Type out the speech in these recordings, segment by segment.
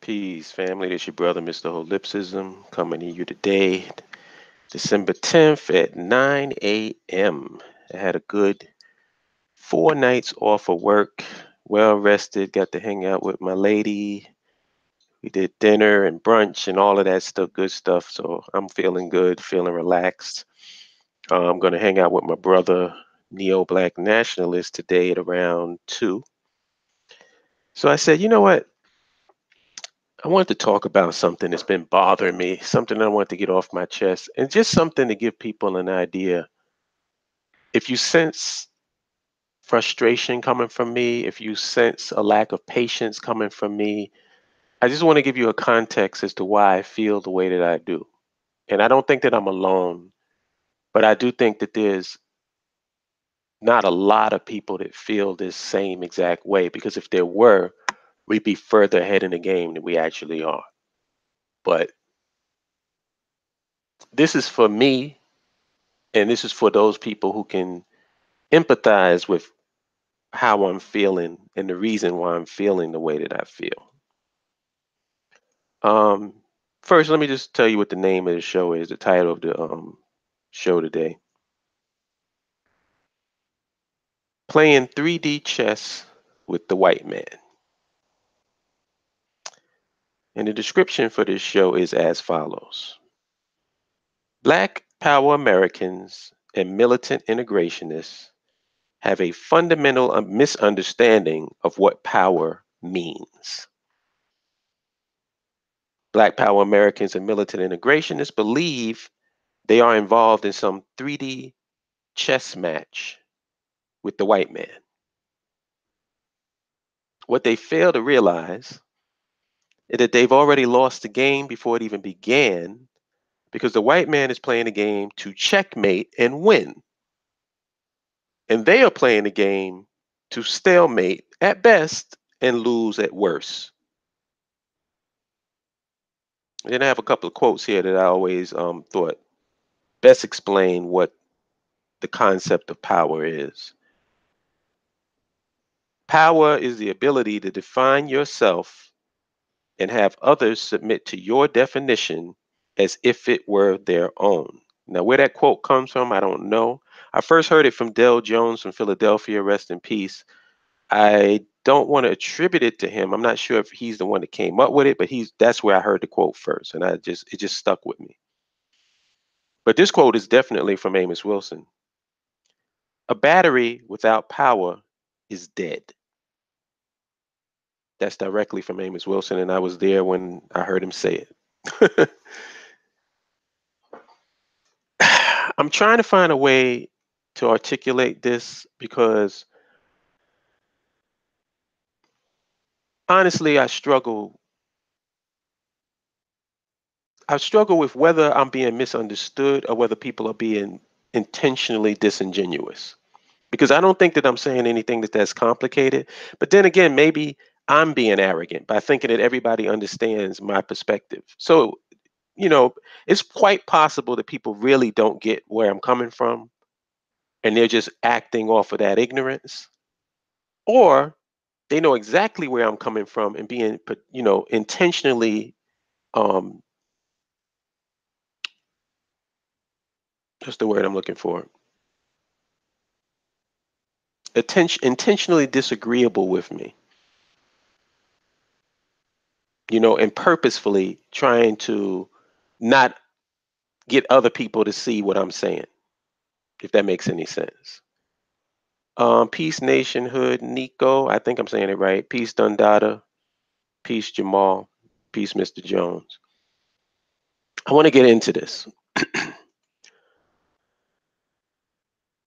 Peace, family. This your brother, Mr. Holipsism, coming to you today, December 10th at 9 a.m. I had a good 4 nights off of work, well rested, got to hang out with my lady. We did dinner and brunch and all of that stuff, good stuff. So I'm feeling good, feeling relaxed. I'm going to hang out with my brother, Neo-Black Nationalist, today at around 2. So I said, you know what? I wanted to talk about something that's been bothering me, something I want to get off my chest, and just something to give people an idea. If you sense frustration coming from me, if you sense a lack of patience coming from me, I just want to give you a context as to why I feel the way that I do. And I don't think that I'm alone, but I do think that there's not a lot of people that feel this same exact way, because if there were, we'd be further ahead in the game than we actually are. But this is for me, and this is for those people who can empathize with how I'm feeling and the reason why I'm feeling the way that I feel. Um, First, let me just tell you what the name of the show is, the title of the show today. Playing 3D chess with the white man. And the description for this show is as follows. Black Power Americans and militant integrationists have a fundamental misunderstanding of what power means. Black Power Americans and militant integrationists believe they are involved in some 3D chess match with the white man. What they fail to realize is that they've already lost the game before it even began, because the white man is playing the game to checkmate and win. And they are playing the game to stalemate at best and lose at worst. And then I have a couple of quotes here that I always thought best explain what the concept of power is. Power is the ability to define yourself and have others submit to your definition as if it were their own. Now, where that quote comes from, I don't know. I first heard it from Dell Jones from Philadelphia, rest in peace. I don't want to attribute it to him. I'm not sure if he's the one that came up with it, but that's where I heard the quote first, and it just stuck with me. But this quote is definitely from Amos Wilson. A battery without power is dead. That's directly from Amos Wilson, and I was there when I heard him say it. I'm trying to find a way to articulate this because honestly, I struggle with whether I'm being misunderstood or whether people are being intentionally disingenuous. Because I don't think that I'm saying anything that's complicated. But then again, maybe I'm being arrogant by thinking that everybody understands my perspective. So, you know, it's quite possible that people really don't get where I'm coming from and they're just acting off of that ignorance. Or they know exactly where I'm coming from and being, intentionally, um, what's the word I'm looking for? Intentionally disagreeable with me, and purposefully trying to not get other people to see what I'm saying, if that makes any sense. Peace Nationhood, Nico, I think I'm saying it right. Peace Dundada, peace Jamal, peace Mr. Jones. I want to get into this.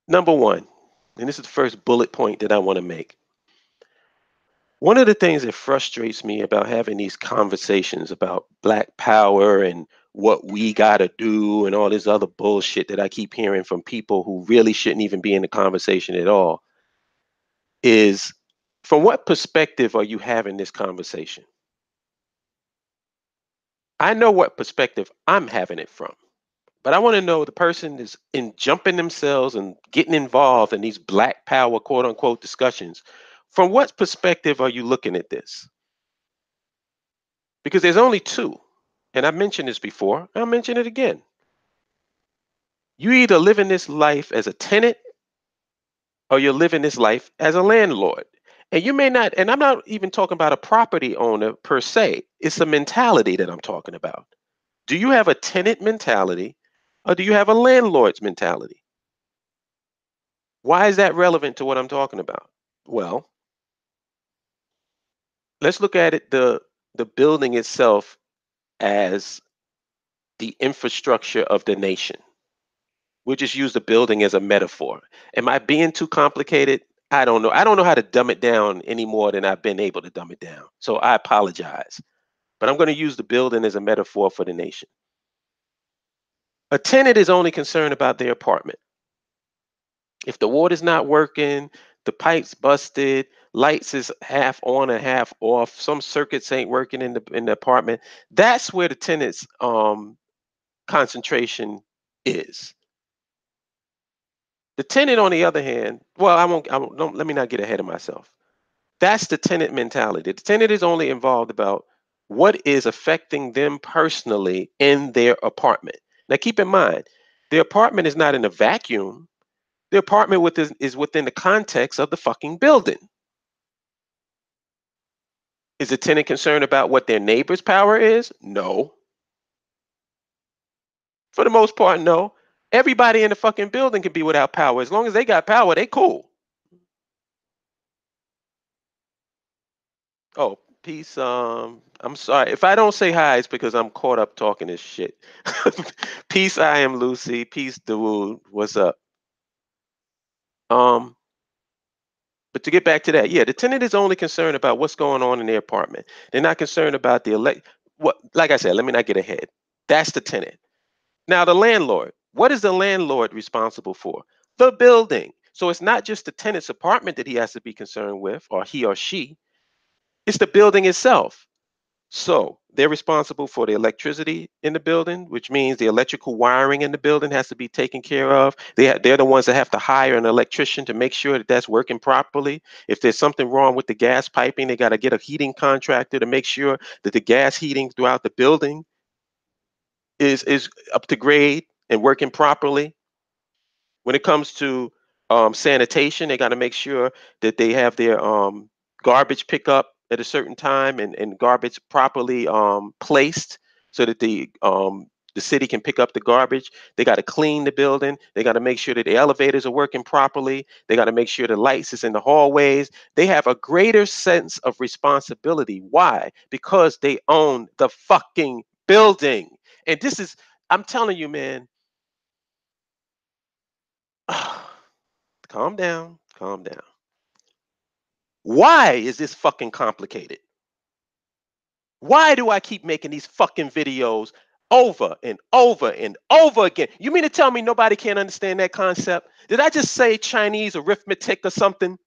Number one, and this is the first bullet point that I want to make. One of the things that frustrates me about having these conversations about Black power and what we got to do and all this other bullshit that I keep hearing from people who really shouldn't even be in the conversation at all is, from what perspective are you having this conversation? I know what perspective I'm having it from, but I want to know the person is in jumping themselves and getting involved in these Black power quote unquote discussions. From what perspective are you looking at this? Because there's only two. And I've mentioned this before. I'll mention it again. You either live in this life as a tenant or you're living this life as a landlord. And you may not, and I'm not even talking about a property owner per se. It's a mentality that I'm talking about. Do you have a tenant mentality or do you have a landlord's mentality? Why is that relevant to what I'm talking about? Well, let's look at it the building itself as the infrastructure of the nation. We'll just use the building as a metaphor. Am I being too complicated? I don't know. I don't know how to dumb it down any more than I've been able to dumb it down. So I apologize. But I'm going to use the building as a metaphor for the nation. A tenant is only concerned about their apartment. If the water's not working, the pipes busted, lights is half on and half off, some circuits ain't working in the apartment, that's where the tenant's concentration is. The tenant, on the other hand, well, I won't don't, let me not get ahead of myself. That's the tenant mentality. The tenant is only involved about what is affecting them personally in their apartment. Now, keep in mind, the apartment is not in a vacuum. The apartment is within the context of the fucking building. Is the tenant concerned about what their neighbor's power is? No. For the most part, no. Everybody in the fucking building can be without power. As long as they got power, they cool. Oh, peace. I'm sorry. If I don't say hi, it's because I'm caught up talking this shit. Peace, I am Lucy. Peace, Dawood. What's up? Um, but to get back to that, yeah, the tenant is only concerned about what's going on in their apartment. They're not concerned about the elect. What, like I said, let me not get ahead. That's the tenant. Now, the landlord. What is the landlord responsible for? The building. So it's not just the tenant's apartment that he has to be concerned with, or he or she. It's the building itself. So they're responsible for the electricity in the building, which means the electrical wiring in the building has to be taken care of. They're the ones that have to hire an electrician to make sure that that's working properly. If there's something wrong with the gas piping, they got to get a heating contractor to make sure that the gas heating throughout the building is up to grade and working properly. When it comes to sanitation, they got to make sure that they have their garbage pickup at a certain time and garbage properly placed so that the city can pick up the garbage. They got to clean the building. They got to make sure that the elevators are working properly. They got to make sure the lights is in the hallways. They have a greater sense of responsibility. Why? Because they own the fucking building. And this is, I'm telling you, man. Calm down, calm down. Why is this fucking complicated? Why do I keep making these fucking videos over and over and over again? You mean to tell me nobody can't understand that concept? Did I just say Chinese arithmetic or something?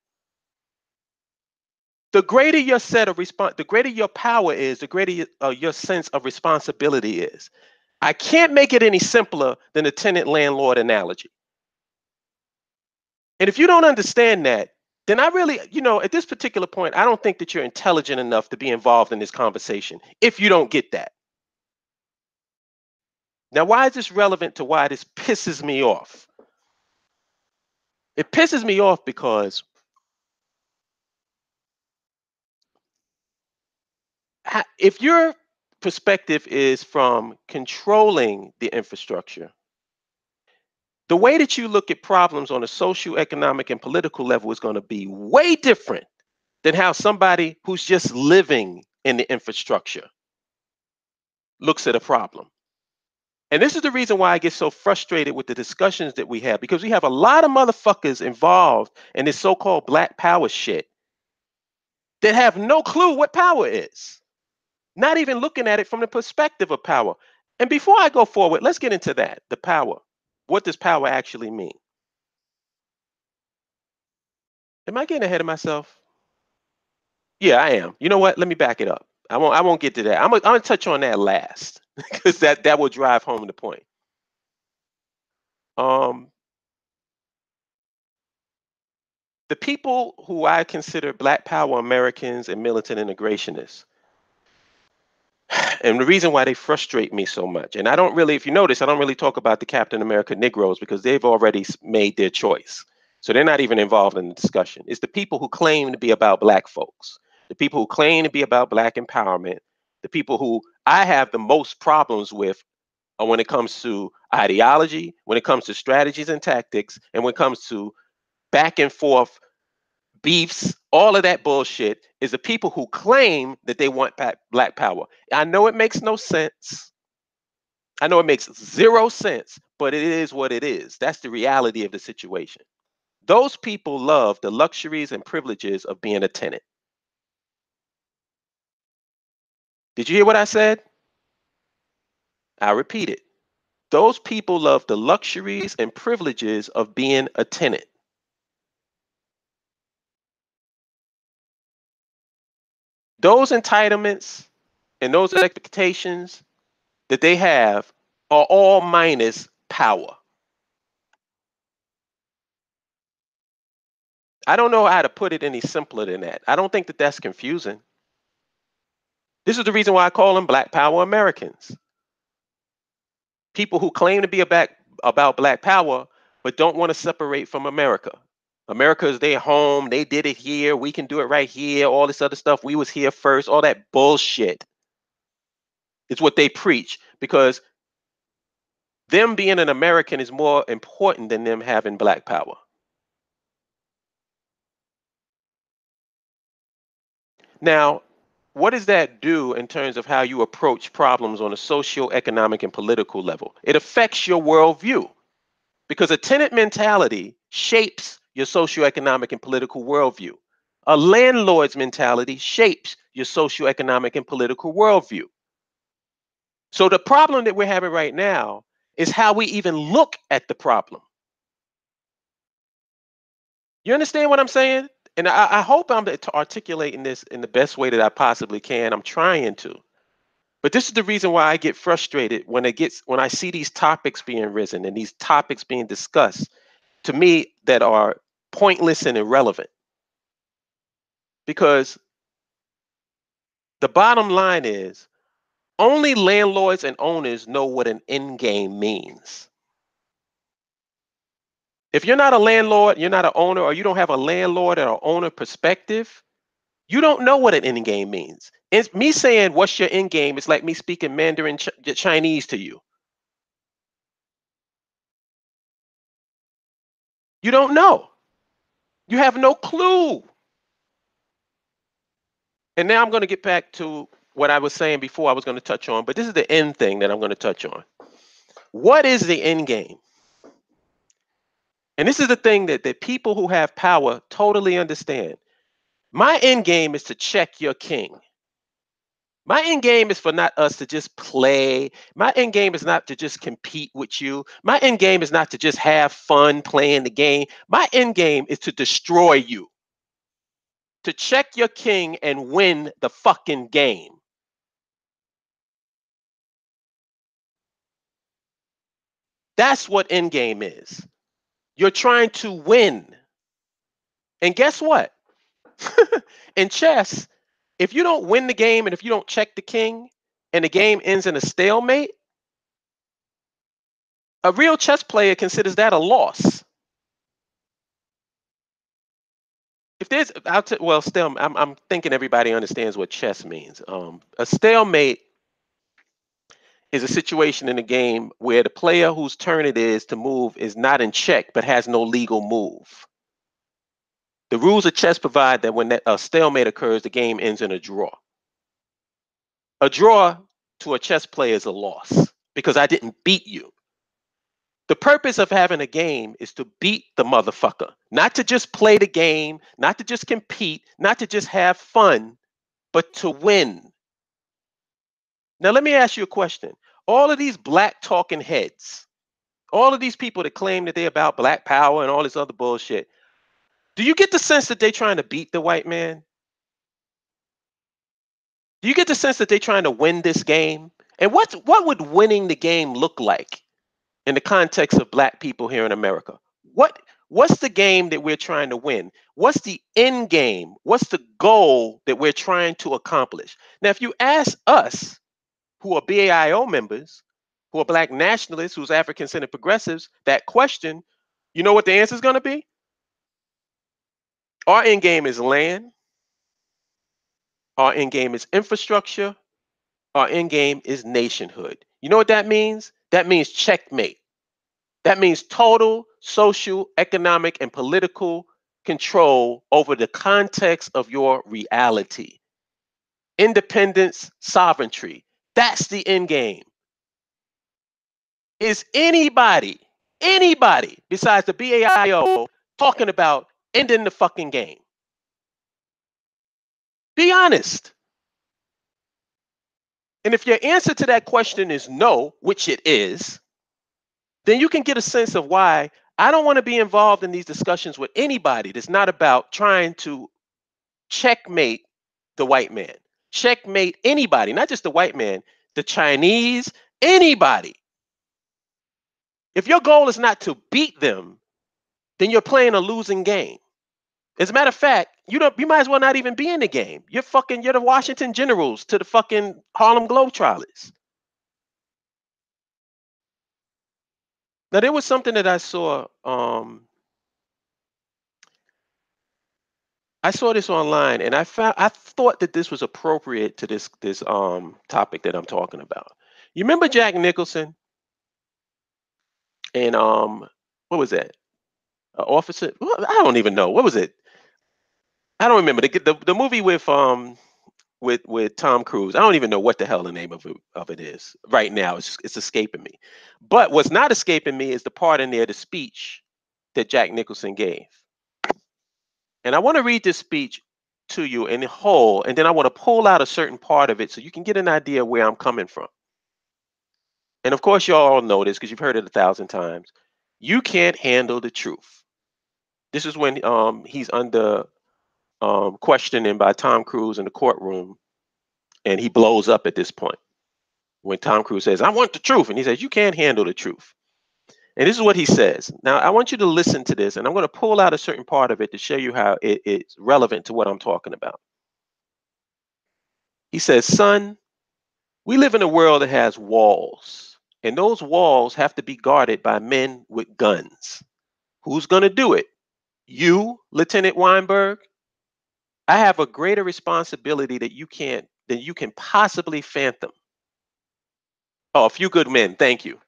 The greater your set of the greater your power is, the greater your sense of responsibility is. I can't make it any simpler than the tenant landlord analogy. And if you don't understand that, then I really, at this particular point, I don't think that you're intelligent enough to be involved in this conversation if you don't get that. Now, why is this relevant to why this pisses me off? It pisses me off because if your perspective is from controlling the infrastructure, the way that you look at problems on a social, economic, and political level is going to be way different than how somebody who's just living in the infrastructure looks at a problem. And this is the reason why I get so frustrated with the discussions that we have, because we have a lot of motherfuckers involved in this so-called black power shit that have no clue what power is, not even looking at it from the perspective of power. And before I go forward, let's get into that, the power. What does power actually mean? Am I getting ahead of myself? Yeah, I am. You know what? Let me back it up. I won't get to that. I'm gonna touch on that last because that will drive home the point. Um, the people who I consider Black Power Americans and militant integrationists, And the reason why they frustrate me so much, and I don't really, if you notice, I don't really talk about the Captain America Negroes because they've already made their choice. So they're not even involved in the discussion. It's the people who claim to be about black folks, the people who claim to be about black empowerment, the people who I have the most problems with when it comes to ideology, when it comes to strategies and tactics, and when it comes to back and forth beefs, all of that bullshit is the people who claim that they want black power. I know it makes no sense. I know it makes zero sense, but it is what it is. That's the reality of the situation. Those people love the luxuries and privileges of being a tenant. Did you hear what I said? I repeat it. Those people love the luxuries and privileges of being a tenant. Those entitlements and those expectations that they have are all minus power. I don't know how to put it any simpler than that. I don't think that that's confusing. This is the reason why I call them Black Power Americans. People who claim to be about Black power, but don't want to separate from America. America is their home. They did it here. We can do it right here. All this other stuff. We was here first. All that bullshit is what they preach because them being an American is more important than them having Black power. Now, what does that do in terms of how you approach problems on a socio-economic and political level? It affects your worldview because a tenant mentality shapes your socio-economic and political worldview. A landlord's mentality shapes your socio-economic and political worldview. So the problem that we're having right now is how we even look at the problem. You understand what I'm saying? And I hope I'm articulating this in the best way that I possibly can. I'm trying to. But this is the reason why I get frustrated when I see these topics being risen and these topics being discussed to me that are pointless and irrelevant. Because the bottom line is only landlords and owners know what an endgame means. If you're not a landlord, you're not an owner, or you don't have a landlord or owner perspective, you don't know what an endgame means. It's me saying, what's your endgame? It's like me speaking Mandarin Chinese to you. You don't know. You have no clue. And now I'm going to get back to what I was saying before I was going to touch on, but this is the end thing that I'm going to touch on. What is the end game? And this is the thing that people who have power totally understand. My end game is to check your king. My end game is for not us to just play. My end game is not to just compete with you. My end game is not to just have fun playing the game. My end game is to destroy you, to check your king and win the fucking game. That's what end game is. You're trying to win. And guess what? In chess, if you don't win the game and if you don't check the king and the game ends in a stalemate, a real chess player considers that a loss. If there's, I'm thinking everybody understands what chess means. A stalemate is a situation in a game where the player whose turn it is to move is not in check but has no legal move. The rules of chess provide that when a stalemate occurs, the game ends in a draw. A draw to a chess player is a loss because I didn't beat you. The purpose of having a game is to beat the motherfucker, not to just play the game, not to just compete, not to just have fun, but to win. Now, let me ask you a question. All of these black talking heads, all of these people that claim that they're about black power and all this other bullshit, do you get the sense that they're trying to beat the white man? Do you get the sense that they're trying to win this game? And what would winning the game look like in the context of black people here in America? What's the game that we're trying to win? What's the end game? What's the goal that we're trying to accomplish? Now, if you ask us, who are BAIO members, who are black nationalists, who's African-centered progressives, that question, you know what the answer is going to be? Our end game is land. Our end game is infrastructure. Our end game is nationhood. You know what that means? That means checkmate. That means total social, economic, and political control over the context of your reality. Independence, sovereignty. That's the end game. Is anybody besides the BAIO talking about ending the fucking game? Be honest. And if your answer to that question is no, which it is, then you can get a sense of why I don't want to be involved in these discussions with anybody that's not about trying to checkmate the white man. Checkmate anybody, not just the white man, the Chinese, anybody. If your goal is not to beat them, then you're playing a losing game. As a matter of fact, you might as well not even be in the game. You're the Washington Generals to the fucking Harlem Globetrotters. Now there was something that I saw. I saw this online, and I thought that this was appropriate to this topic that I'm talking about. You remember Jack Nicholson and what was that? Officer? Well, I don't even know. What was it? I don't remember the movie with Tom Cruise. I don't even know what the hell the name of it is right now. It's escaping me. But what's not escaping me is the part in there, the speech that Jack Nicholson gave. And I want to read this speech to you in whole, and then I want to pull out a certain part of it so you can get an idea where I'm coming from. And of course, you all know this because you've heard it 1,000 times. You can't handle the truth. This is when he's under questioning by Tom Cruise in the courtroom, and he blows up at this point. When Tom Cruise says, "I want the truth," and he says, "You can't handle the truth." And this is what he says. Now, I want you to listen to this, and I'm going to pull out a certain part of it to show you how it's relevant to what I'm talking about. He says, "Son, we live in a world that has walls, and those walls have to be guarded by men with guns. Who's going to do it? You, Lieutenant Weinberg? I have a greater responsibility than you can possibly fathom." Oh, a few good men, thank you.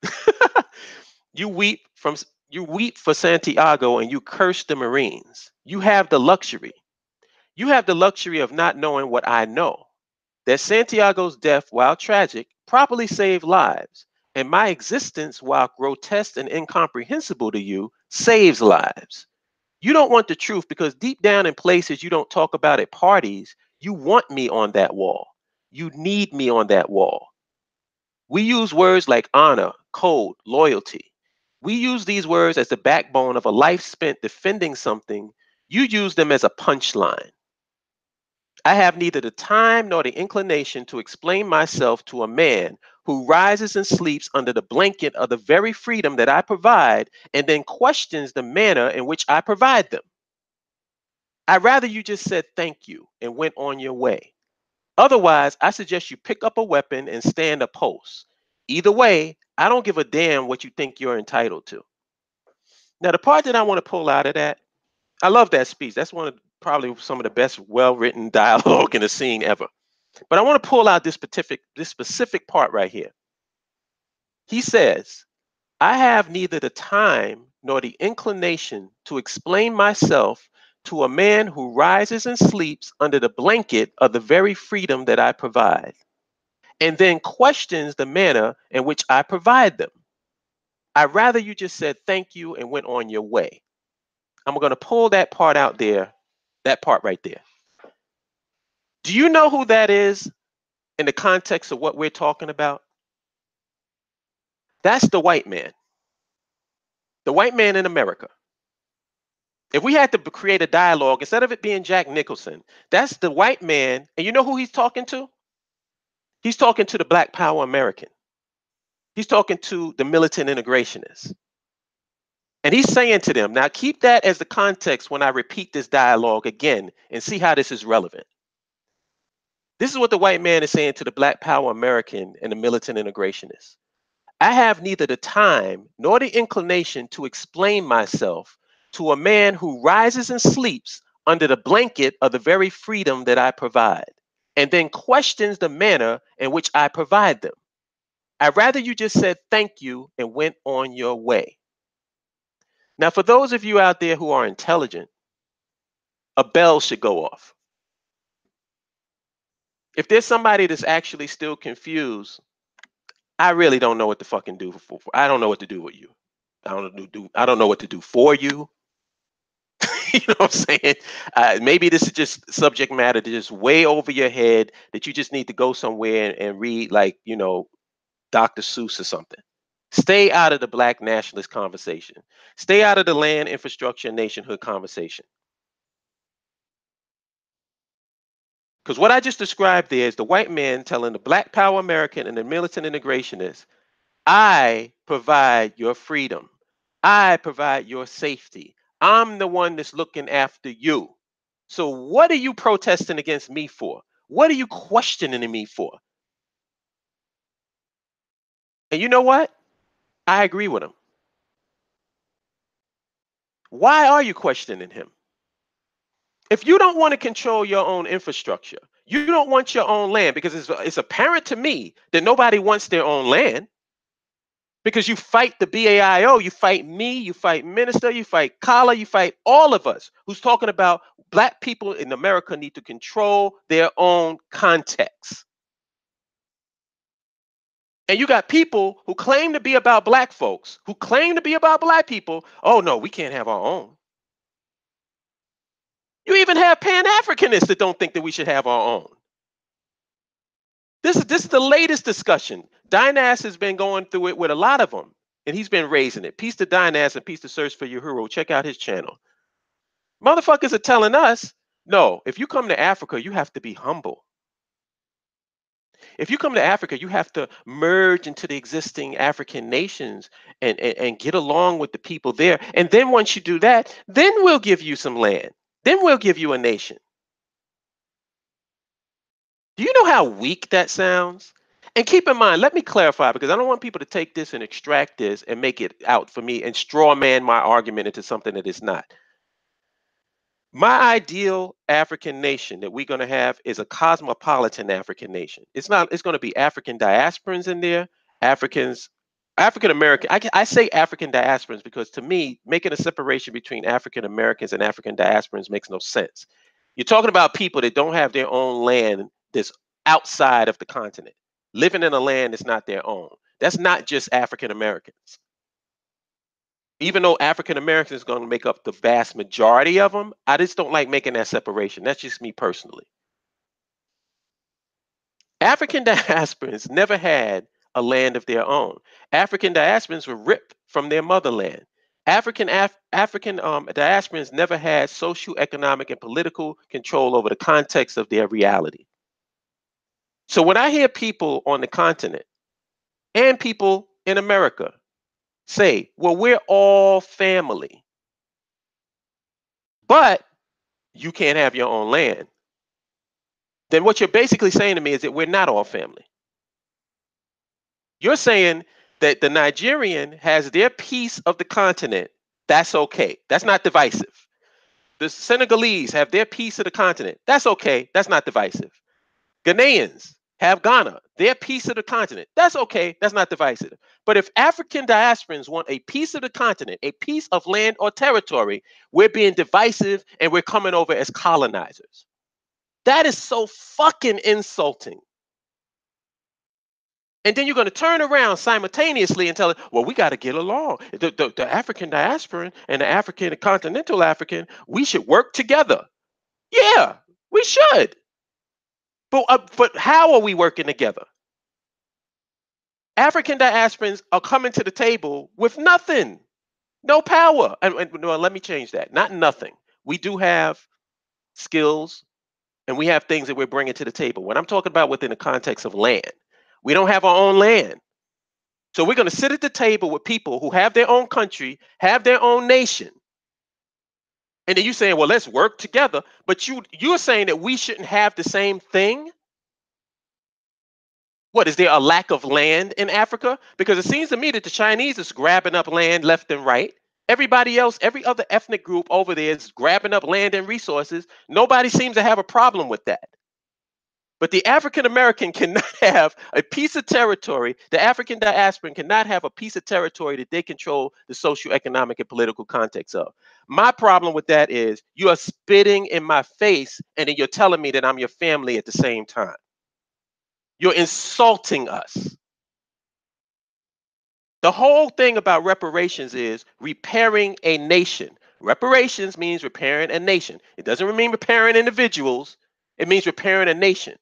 You weep for Santiago and you curse the Marines. You have the luxury. You have the luxury of not knowing what I know. That Santiago's death, while tragic, properly saved lives, and my existence, while grotesque and incomprehensible to you, saves lives. You don't want the truth because deep down in places you don't talk about at parties, you want me on that wall. You need me on that wall. We use words like honor, code, loyalty. We use these words as the backbone of a life spent defending something. You use them as a punchline. I have neither the time nor the inclination to explain myself to a man who rises and sleeps under the blanket of the very freedom that I provide and then questions the manner in which I provide them. I'd rather you just said thank you and went on your way. Otherwise, I suggest you pick up a weapon and stand a post. Either way, I don't give a damn what you think you're entitled to. Now, the part that I want to pull out of that, I love that speech. That's one of probably some of the best well-written dialogue in a scene ever. But I want to pull out this specific part right here. He says, I have neither the time nor the inclination to explain myself to a man who rises and sleeps under the blanket of the very freedom that I provide, and then questions the manner in which I provide them. I'd rather you just said thank you and went on your way. I'm going to pull that part out there, that part right there. Do you know who that is in the context of what we're talking about? That's the white man in America. If we had to create a dialogue, instead of it being Jack Nicholson, that's the white man. And you know who he's talking to? He's talking to the Black Power American. He's talking to the militant integrationists. And he's saying to them, now keep that as the context when I repeat this dialogue again and see how this is relevant. This is what the white man is saying to the Black Power American and the militant integrationists. I have neither the time nor the inclination to explain myself to a man who rises and sleeps under the blanket of the very freedom that I provide, and then questions the manner in which I provide them. I'd rather you just said thank you and went on your way. Now, for those of you out there who are intelligent, a bell should go off. If there's somebody that's actually still confused, I really don't know what to fucking do I don't know what to do with you. I don't know what to do for you. You know what I'm saying? Maybe this is just subject matter that is way over your head that you just need to go somewhere and read, like, Dr. Seuss or something. Stay out of the black nationalist conversation. Stay out of the land infrastructure and nationhood conversation. Because what I just described there is the white man telling the Black Power American and the militant integrationists, I provide your freedom. I provide your safety. I'm the one that's looking after you. So what are you protesting against me for? What are you questioning me for? And you know what? I agree with him. Why are you questioning him? If you don't want to control your own infrastructure, you don't want your own land, because it's apparent to me that nobody wants their own land. Because you fight the BAIO, you fight me, you fight Minister, you fight Kala, you fight all of us who's talking about black people in America need to control their own context. And you got people who claim to be about black folks, who claim to be about black people. Oh no, we can't have our own. You even have Pan-Africanists that don't think that we should have our own. This is the latest discussion. Dynas has been going through it with a lot of them, and he's been raising it. Peace to Dynas and peace to Search for Your Hero. Check out his channel. Motherfuckers are telling us, no, if you come to Africa, you have to be humble. If you come to Africa, you have to merge into the existing African nations and get along with the people there. And then once you do that, then we'll give you some land. Then we'll give you a nation. Do you know how weak that sounds? And keep in mind, let me clarify, because I don't want people to take this and extract this and make it out for me and straw man my argument into something that it's not. My ideal African nation that we're going to have is a cosmopolitan African nation. It's going to be African diasporans in there, Africans, African American. I say African diasporans because to me, making a separation between African Americans and African diasporans makes no sense. You're talking about people that don't have their own land that's outside of the continent, living in a land that's not their own. That's not just African Americans. Even though African Americans is going to make up the vast majority of them, I just don't like making that separation. That's just me personally. African diasporans never had a land of their own. African diasporans were ripped from their motherland. African diasporans never had social, economic, and political control over the context of their reality. So when I hear people on the continent and people in America say, well, we're all family, but you can't have your own land, then what you're basically saying to me is that we're not all family. You're saying that the Nigerian has their piece of the continent. That's okay. That's not divisive. The Senegalese have their piece of the continent. That's okay. That's not divisive. Ghanaians have Ghana, their piece of the continent. That's okay. That's not divisive. But if African diasporans want a piece of the continent, a piece of land or territory, we're being divisive and we're coming over as colonizers. That is so fucking insulting. And then you're going to turn around simultaneously and tell it, well, we got to get along. The African diasporan and the African continental African, we should work together. Yeah, we should. But how are we working together? African diasporans are coming to the table with nothing, no power. And well, let me change that. Not nothing. We do have skills and we have things that we're bringing to the table. When I'm talking about within the context of land, we don't have our own land. So we're going to sit at the table with people who have their own country, have their own nation. And then you're saying, well, let's work together. But you're saying that we shouldn't have the same thing. What, is there a lack of land in Africa? Because it seems to me that the Chinese is grabbing up land left and right. Everybody else, every other ethnic group over there is grabbing up land and resources. Nobody seems to have a problem with that. But the African American cannot have a piece of territory. The African diasporan cannot have a piece of territory that they control the socioeconomic and political context of. My problem with that is you are spitting in my face and then you're telling me that I'm your family at the same time. You're insulting us. The whole thing about reparations is repairing a nation. Reparations means repairing a nation. It doesn't mean repairing individuals. It means repairing a nation.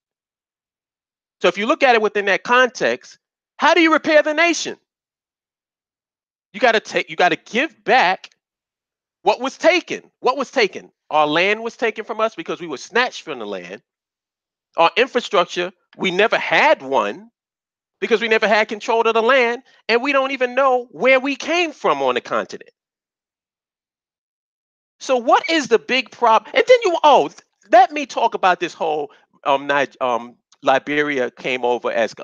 So if you look at it within that context, how do you repair the nation? You got to give back what was taken. What was taken? Our land was taken from us because we were snatched from the land. Our infrastructure, we never had one because we never had control of the land, and we don't even know where we came from on the continent. So what is the big problem? And then let me talk about this whole Liberia came over as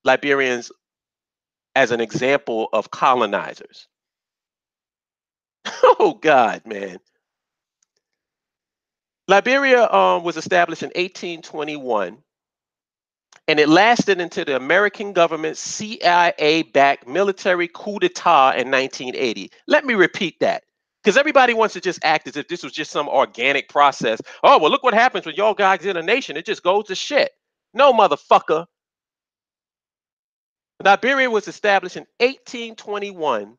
Liberians as an example of colonizers. Oh God, man. Liberia was established in 1821, and it lasted until the American government's CIA-backed military coup d'etat in 1980. Let me repeat that, because everybody wants to just act as if this was just some organic process. Oh, well, look what happens when y'all guys get a nation. It just goes to shit. No, motherfucker. Liberia was established in 1821,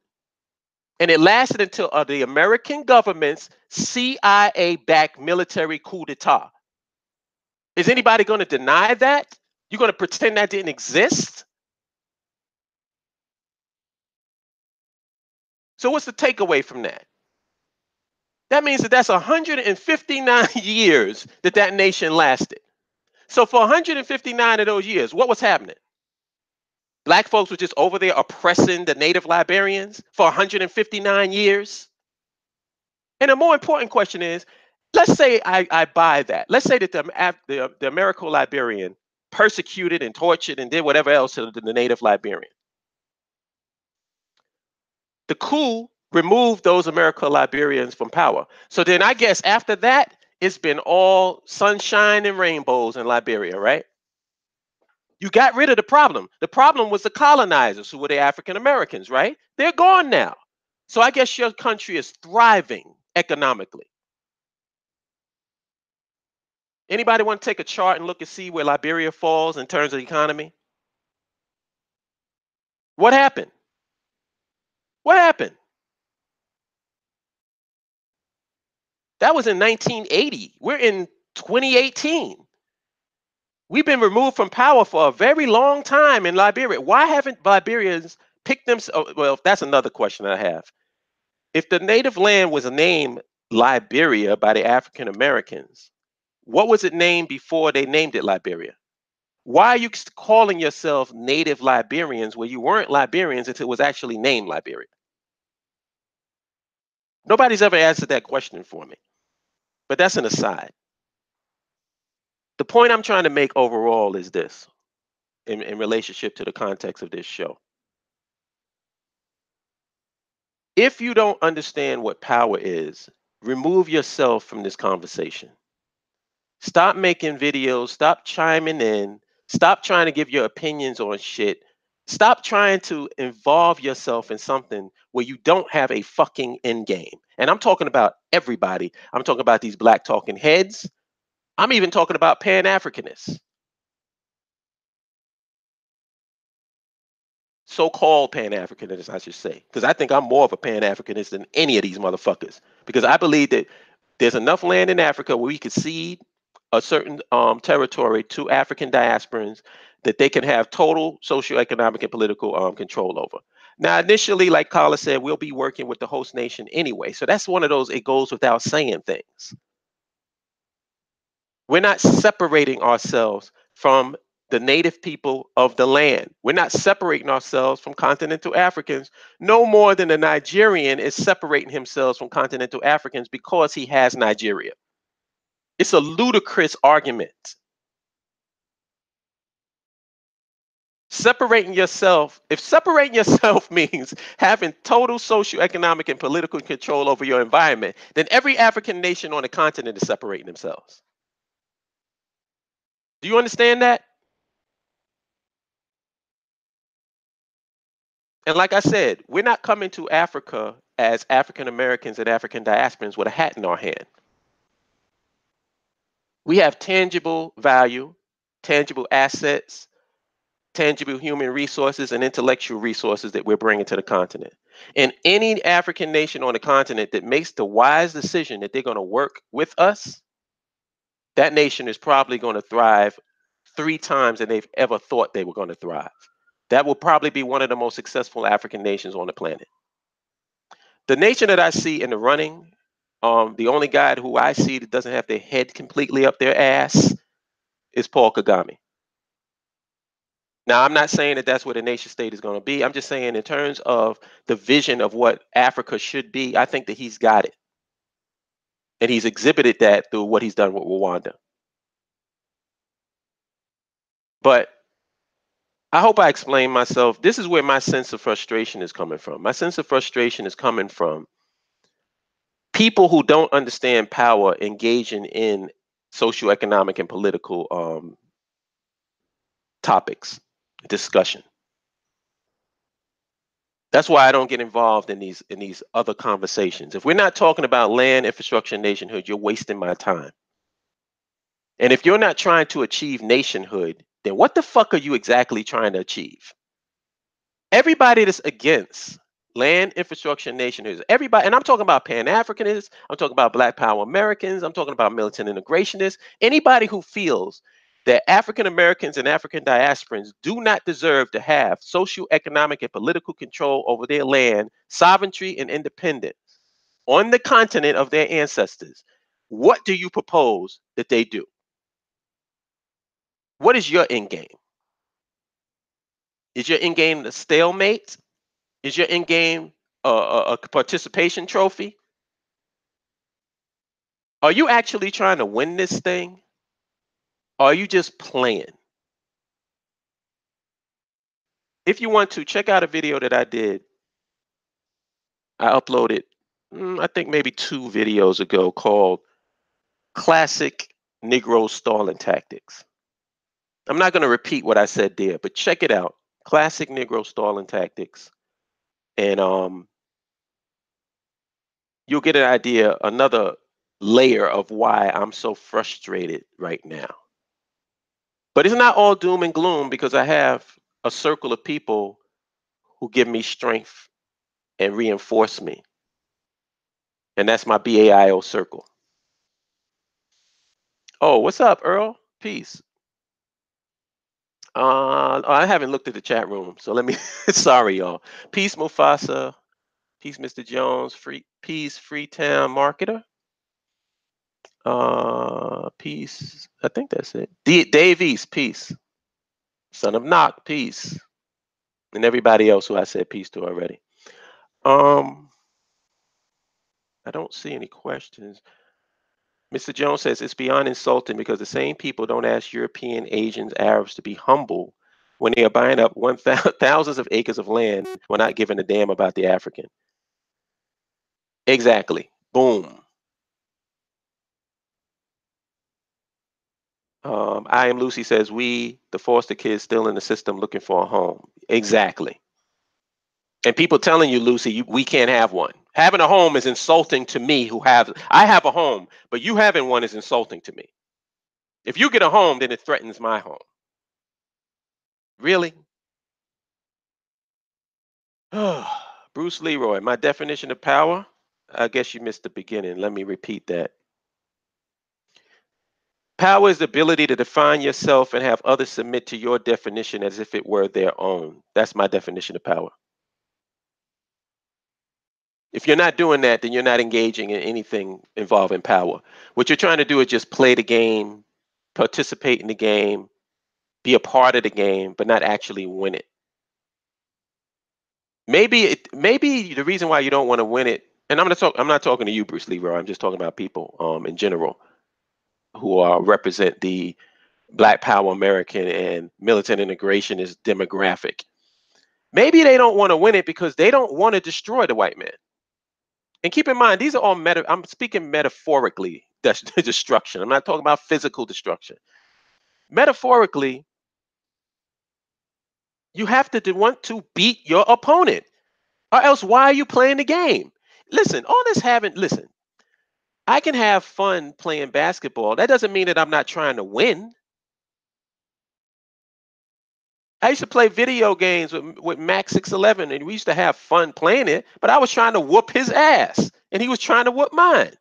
and it lasted until the American government's CIA-backed military coup d'etat. Is anybody going to deny that? You're going to pretend that didn't exist? So what's the takeaway from that? That means that that's 159 years that nation lasted. So for 159 of those years, what was happening? Black folks were just over there oppressing the native Liberians for 159 years. And a more important question is, let's say I buy that. Let's say that the American Liberian persecuted and tortured and did whatever else to the native Liberian. The coup removed those American Liberians from power. So then I guess after that, it's been all sunshine and rainbows in Liberia, right? You got rid of the problem. The problem was the colonizers, who were the African Americans, right? They're gone now. So I guess your country is thriving economically. Anybody want to take a chart and look and see where Liberia falls in terms of economy? What happened? What happened? That was in 1980. We're in 2018. We've been removed from power for a very long time in Liberia. Why haven't Liberians picked them? Well, that's another question I have. If the native land was named Liberia by the African Americans, what was it named before they named it Liberia? Why are you calling yourself native Liberians where you weren't Liberians until it was actually named Liberia? Nobody's ever answered that question for me, but that's an aside. The point I'm trying to make overall is this in relationship to the context of this show. If you don't understand what power is, remove yourself from this conversation. Stop making videos, stop chiming in, stop trying to give your opinions on shit. Stop trying to involve yourself in something where you don't have a fucking end game. And I'm talking about everybody. I'm talking about these black talking heads. I'm even talking about Pan-Africanists. So-called Pan-Africanists, I should say. Because I think I'm more of a Pan-Africanist than any of these motherfuckers. Because I believe that there's enough land in Africa where we could cede a certain territory to African diasporans that they can have total socioeconomic and political control over. Now, initially, like Carla said, we'll be working with the host nation anyway. So that's one of those, it goes without saying things. We're not separating ourselves from the native people of the land. We're not separating ourselves from continental Africans no more than the Nigerian is separating himself from continental Africans because he has Nigeria. It's a ludicrous argument. Separating yourself, if separating yourself means having total social, economic, and political control over your environment, then every African nation on the continent is separating themselves. Do you understand that? And like I said, we're not coming to Africa as African Americans and African diasporans with a hat in our hand. We have tangible value, tangible assets, tangible human resources, and intellectual resources that we're bringing to the continent. And any African nation on the continent that makes the wise decision that they're going to work with us, that nation is probably going to thrive 3 times than they've ever thought they were going to thrive. That will probably be one of the most successful African nations on the planet. The nation that I see in the running, the only guy who I see that doesn't have their head completely up their ass is Paul Kagame. Now, I'm not saying that that's what a nation state is going to be. I'm just saying in terms of the vision of what Africa should be, I think that he's got it. And he's exhibited that through what he's done with Rwanda. But I hope I explained myself. This is where my sense of frustration is coming from. My sense of frustration is coming from people who don't understand power engaging in socioeconomic and political topics, discussion. That's why I don't get involved in these other conversations. If we're not talking about land, infrastructure, and nationhood, you're wasting my time. And if you're not trying to achieve nationhood, then what the fuck are you exactly trying to achieve? Everybody that's against land, infrastructure, and nationhood, everybody, and I'm talking about Pan-Africanists, I'm talking about Black Power Americans, I'm talking about militant integrationists, anybody who feels that African Americans and African diasporans do not deserve to have social, economic, and political control over their land, sovereignty, and independence on the continent of their ancestors. What do you propose that they do? What is your end game? Is your end game the stalemate? Is your end game a participation trophy? Are you actually trying to win this thing? Or are you just playing? If you want to, check out a video that I did. I uploaded, I think maybe 2 videos ago, called Classic Negro Stalling Tactics. I'm not going to repeat what I said there, but check it out. Classic Negro Stalling Tactics. And you'll get an idea, another layer of why I'm so frustrated right now. But it's not all doom and gloom, because I have a circle of people who give me strength and reinforce me. And that's my BAIO circle. Oh, what's up, Earl? Peace. I haven't looked at the chat room, so let me, sorry, y'all. Peace, Mufasa. Peace, Mr. Jones. Peace, Freetown Marketer. Peace. I think that's it. Dave East, peace. Son of Knock, peace. And everybody else who I said peace to already. I don't see any questions. Mr. Jones says it's beyond insulting because the same people don't ask European, Asians, Arabs to be humble when they are buying up thousands of acres of land while not giving a damn about the African. Exactly. Boom. I Am Lucy says we, the foster kids, still in the system looking for a home. Exactly. And people telling you, Lucy, we can't have one. Having a home is insulting to me I have a home, but you having one is insulting to me. If you get a home, then it threatens my home. Really? Bruce Leroy, my definition of power? I guess you missed the beginning. Let me repeat that. Power is the ability to define yourself and have others submit to your definition as if it were their own. That's my definition of power. If you're not doing that, then you're not engaging in anything involving power. What you're trying to do is just play the game, participate in the game, be a part of the game, but not actually win it. Maybe the reason why you don't want to win it, and I'm not talking to you, Bruce Leroy. I'm just talking about people in general who represent the Black Power American and Militant Integrationist demographic. Maybe they don't want to win it because they don't want to destroy the white man. And keep in mind, these are all I'm speaking metaphorically, destruction. I'm not talking about physical destruction. Metaphorically, you have to want to beat your opponent, or else why are you playing the game? Listen, listen, I can have fun playing basketball. That doesn't mean that I'm not trying to win. I used to play video games with Max 611, and we used to have fun playing it, but I was trying to whoop his ass, and he was trying to whoop mine.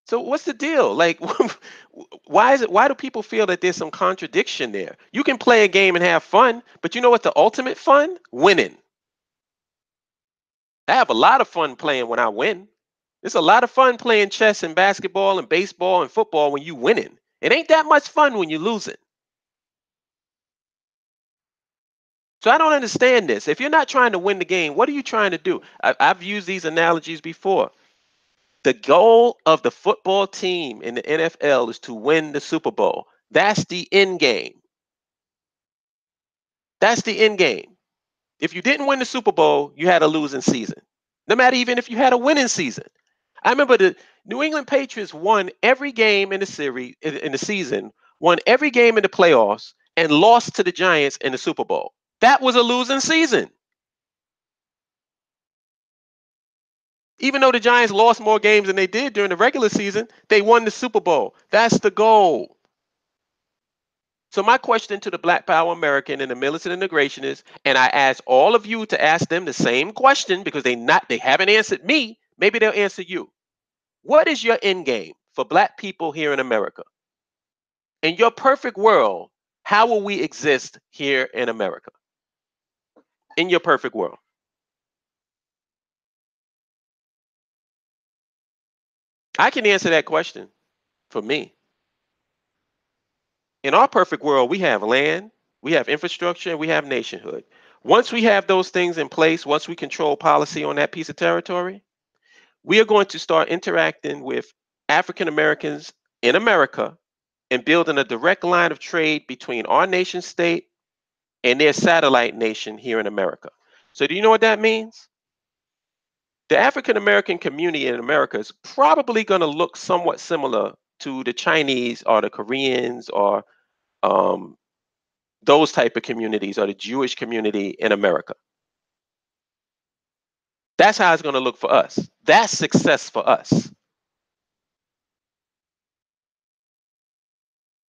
So what's the deal? Like, why do people feel that there's some contradiction there? You can play a game and have fun, but you know what the ultimate fun? Winning. I have a lot of fun playing when I win. It's a lot of fun playing chess and basketball and baseball and football when you winning. It ain't that much fun when you losing. So I don't understand this. If you're not trying to win the game, what are you trying to do? I've used these analogies before. The goal of the football team in the NFL is to win the Super Bowl. That's the end game. That's the end game. If you didn't win the Super Bowl, you had a losing season. No matter even if you had a winning season. I remember the New England Patriots won every game in the series in the season, won every game in the playoffs, and lost to the Giants in the Super Bowl. That was a losing season. Even though the Giants lost more games than they did during the regular season, they won the Super Bowl. That's the goal. So my question to the Black Power American and the Militant Integrationists, and I ask all of you to ask them the same question because they haven't answered me. Maybe they'll answer you. What is your end game for Black people here in America? In your perfect world, how will we exist here in America? In your perfect world. I can answer that question for me. In our perfect world, we have land, we have infrastructure, and we have nationhood. Once we have those things in place, once we control policy on that piece of territory, we are going to start interacting with African Americans in America and building a direct line of trade between our nation state and their satellite nation here in America. So, do you know what that means? The African American community in America is probably going to look somewhat similar to the Chinese or the Koreans or um, those type of communities or the Jewish community in America. That's how it's going to look for us. That's success for us.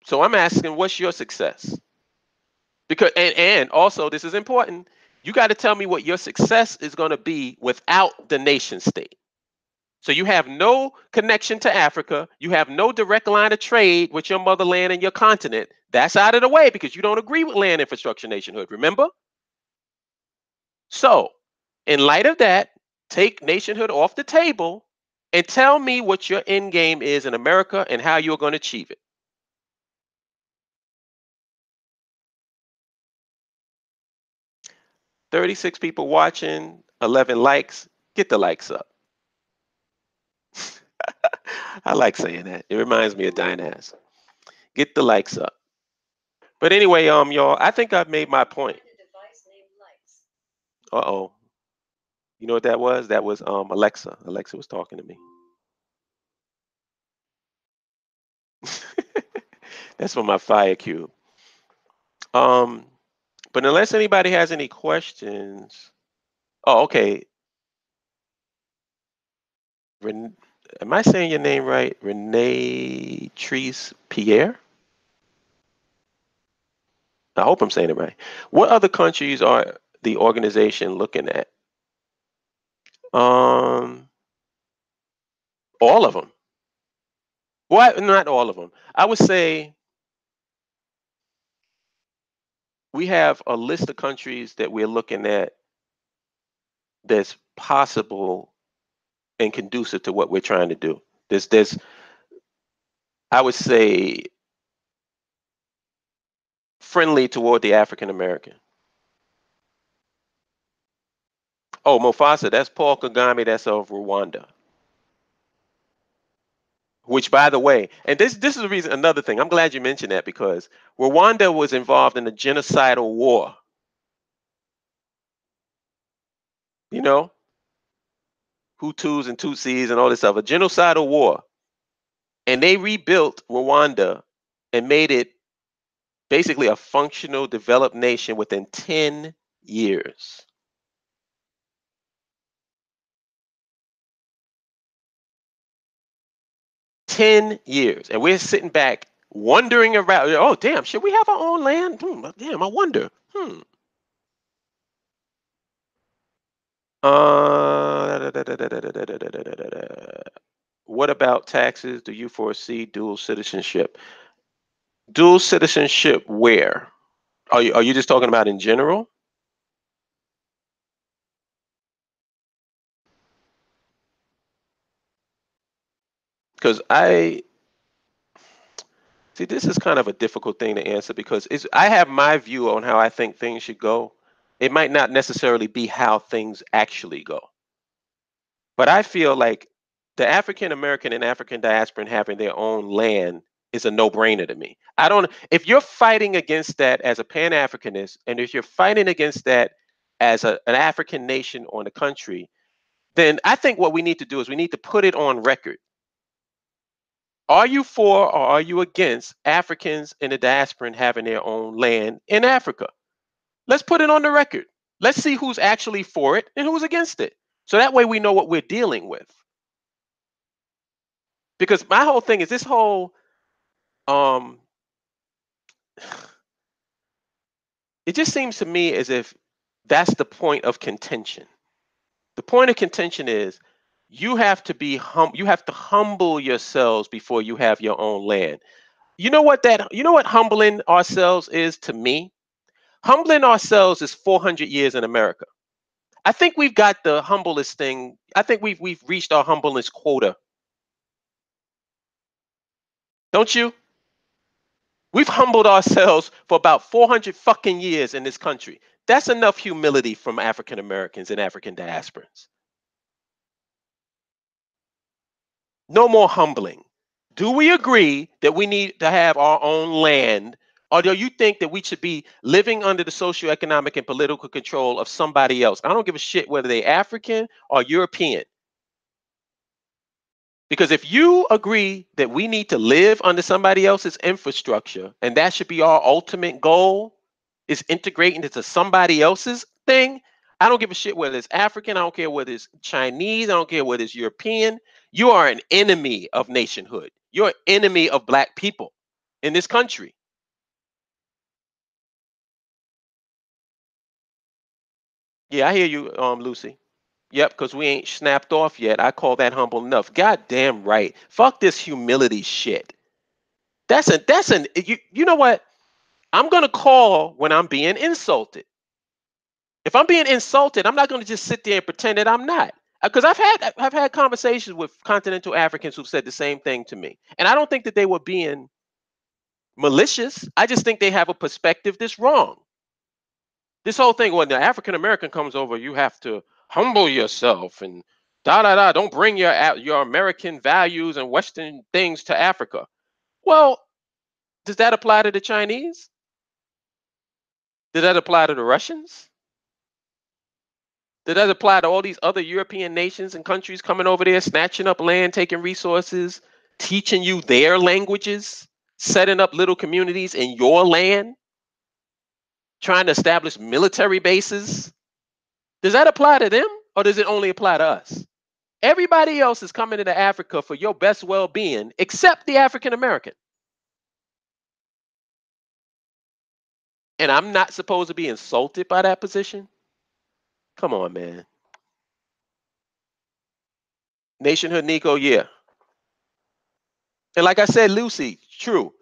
So I'm asking, what's your success? Because and also this is important. You got to tell me what your success is going to be without the nation state. So you have no connection to Africa. You have no direct line of trade with your motherland and your continent. That's out of the way because you don't agree with land infrastructure nationhood. Remember? So, in light of that, take nationhood off the table and tell me what your end game is in America and how you're going to achieve it. 36 people watching, 11 likes. Get the likes up. I like saying that. It reminds me of Dynass. Get the likes up. But anyway, y'all, I think I've made my point. Uh-oh. You know what that was? That was Alexa. Alexa was talking to me. That's from my fire cube. Um, but unless anybody has any questions. Oh, okay. Am I saying your name right? Renee Treese Pierre? I hope I'm saying it right. What other countries are the organization looking at? Um, all of them. Well, not all of them. I would say we have a list of countries that we're looking at that's possible and conducive to what we're trying to do. There's I would say friendly toward the African American. Oh, Mufasa, that's Paul Kagame, that's of Rwanda. Which, by the way, and this is the reason. Another thing, I'm glad you mentioned that, because Rwanda was involved in a genocidal war. You know, Hutus and Tutsis and all this stuff, a genocidal war, and they rebuilt Rwanda and made it basically a functional, developed nation within 10 years. 10 years. And we're sitting back wondering around, oh, damn, should we have our own land? Damn, I wonder. What about taxes? Do you foresee dual citizenship? Dual citizenship where? Are you just talking about in general? Because I see this is kind of a difficult thing to answer, because I have my view on how I think things should go. It might not necessarily be how things actually go. But I feel like the African American and African diasporan having their own land is a no-brainer to me. I don't, if you're fighting against that as a Pan-Africanist, and if you're fighting against that as an African nation on the country, then I think what we need to do is we need to put it on record. Are you for or are you against Africans in the diaspora having their own land in Africa? Let's put it on the record. Let's see who's actually for it and who's against it. So that way we know what we're dealing with. Because my whole thing is this whole um it just seems to me as if that's the point of contention. The point of contention is you have to be you have to humble yourselves before you have your own land. You know what humbling ourselves is to me? Humbling ourselves is 400 years in America. I think we've got the humblest thing. I think we've reached our humbleness quota. Don't you? We've humbled ourselves for about 400 fucking years in this country. That's enough humility from African Americans and African diasporans. No more humbling. Do we agree that we need to have our own land? Or do you think that we should be living under the socioeconomic and political control of somebody else? I don't give a shit whether they're African or European. Because if you agree that we need to live under somebody else's infrastructure, and that should be our ultimate goal, is integrating into somebody else's thing, I don't give a shit whether it's African, I don't care whether it's Chinese, I don't care whether it's European. You are an enemy of nationhood. You're an enemy of black people in this country. Yeah, I hear you, Lucy. Yep, because we ain't snapped off yet. I call that humble enough. Goddamn right. Fuck this humility shit. You know what? I'm gonna call when I'm being insulted. If I'm being insulted, I'm not gonna just sit there and pretend that I'm not. Because I've had conversations with continental Africans who've said the same thing to me, and I don't think that they were being malicious. I just think they have a perspective that's wrong. This whole thing, when the African American comes over, you have to humble yourself and da da da. Don't bring your American values and Western things to Africa. Well, does that apply to the Chinese? Does that apply to the Russians? Does that apply to all these other European nations and countries coming over there, snatching up land, taking resources, teaching you their languages, setting up little communities in your land, trying to establish military bases? Does that apply to them, or does it only apply to us? Everybody else is coming into Africa for your best well-being, except the African American. And I'm not supposed to be insulted by that position? Come on, man. Nationhood Nico, yeah. And like I said, Lucy, true.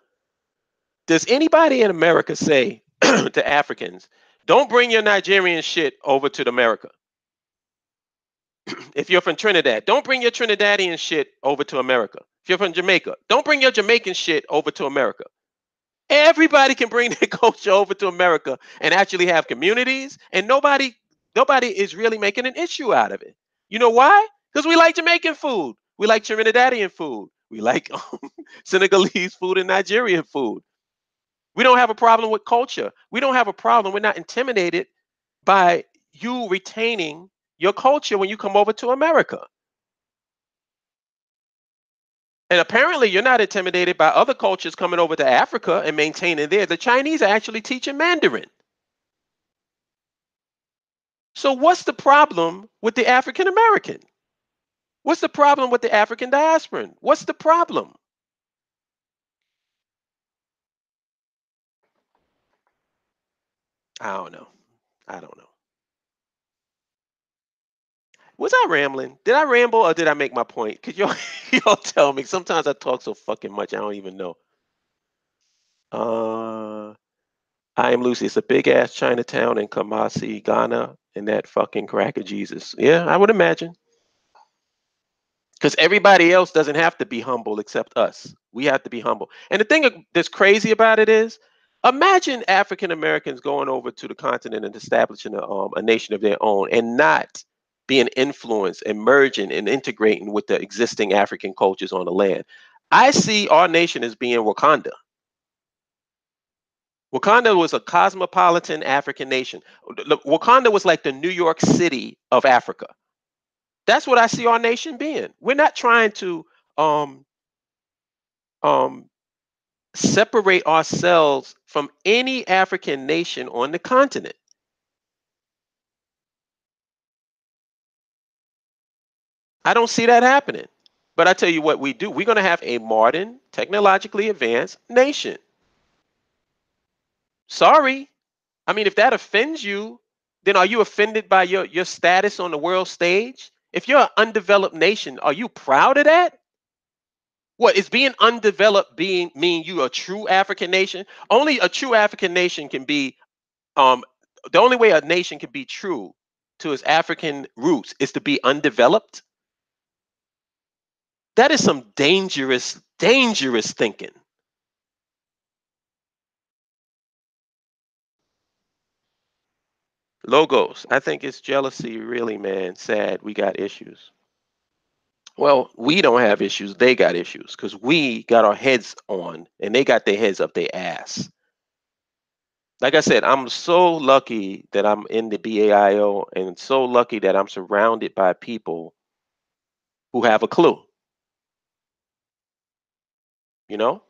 Does anybody in America say to Africans, don't bring your Nigerian shit over to America? If you're from Trinidad, don't bring your Trinidadian shit over to America. If you're from Jamaica, don't bring your Jamaican shit over to America. Everybody can bring their culture over to America and actually have communities, and nobody is really making an issue out of it. You know why? Because we like Jamaican food. We like Trinidadian food. We like Senegalese food and Nigerian food. We don't have a problem with culture. We don't have a problem. We're not intimidated by you retaining your culture when you come over to America. And apparently, you're not intimidated by other cultures coming over to Africa and maintaining there. The Chinese are actually teaching Mandarin. So, what's the problem with the African American? What's the problem with the African diasporan? What's the problem? I don't know. I don't know. Was I rambling? Did I ramble or did I make my point? Could y'all y'all tell me? Sometimes I talk so fucking much I don't even know. Uh, I am Lucy. It's a big ass Chinatown in Kumasi, Ghana, and that fucking cracker Jesus. Yeah, I would imagine. Because everybody else doesn't have to be humble except us. We have to be humble. And the thing that's crazy about it is, imagine African Americans going over to the continent and establishing a nation of their own and not being influenced and merging and integrating with the existing African cultures on the land. I see our nation as being Wakanda. Wakanda was a cosmopolitan African nation. Wakanda was like the New York City of Africa. That's what I see our nation being. We're not trying to um, um, separate ourselves from any African nation on the continent. I don't see that happening. But I tell you what we do. We're going to have a modern, technologically advanced nation. Sorry. I mean, if that offends you, then are you offended by your status on the world stage? If you're an undeveloped nation, are you proud of that? What is being undeveloped being mean you a true African nation? Only a true African nation can be um the only way a nation can be true to its African roots is to be undeveloped. That is some dangerous, dangerous thinking. Logos. I think it's jealousy, really, man. Sad. We got issues. Well, we don't have issues. They got issues because we got our heads on and they got their heads up their ass. Like I said, I'm so lucky that I'm in the BAIO and so lucky that I'm surrounded by people who have a clue, you know?